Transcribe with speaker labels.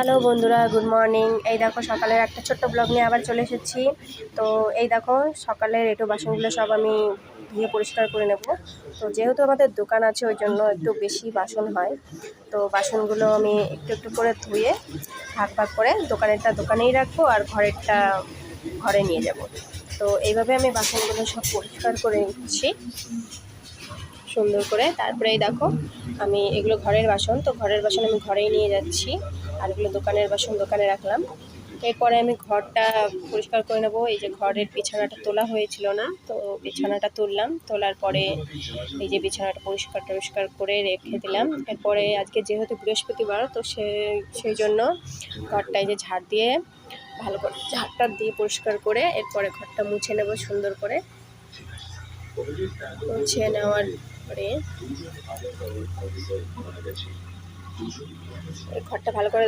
Speaker 1: Hello বন্ধুরা, good morning. এই দেখো সকালের একটা ছোট্ট ব্লগ নিয়ে আবার চলে এসেছি। তো এই দেখো সকালের একটু বাসনগুলো সব আমি ধুয়ে পরিষ্কার করে নেব। তো যেহেতু আমাদের দোকান আছে ওই জন্য একটু বেশি বাসন হয়। তো বাসনগুলো আমি একটু একটু করে ধুয়ে ভাগ ভাগ করে দোকানেরটা দোকানেই রাখবো আর ঘরেরটা ঘরে নিয়ে যাব। তো এইভাবে আমি বাসনগুলো সব পরিষ্কার করে নিচ্ছি সুন্দর করে। তারপরে এই দেখো আমি এগুলো ঘরের বাসন, তো ঘরের বাসন আমি ঘরেই নিয়ে যাচ্ছি আর এগুলো দোকানের বাসন দোকানে রাখলাম। এরপরে আমি ঘরটা পরিষ্কার করে নেবো। এই যে ঘরের বিছানাটা তোলা হয়েছিল না, তো বিছানাটা তুললাম, তোলার পরে এই যে বিছানাটা পরিষ্কার করে রেখে দিলাম। এরপরে আজকে যেহেতু বৃহস্পতিবার, তো সেই জন্য ঘরটা এই যে ঝাড় দিয়ে ভালো করে ঝাড়টা দিয়ে পরিষ্কার করে এরপরে ঘরটা মুছে নেব সুন্দর করে। মুছে নেওয়ার পরে ঘরটা ভালো করে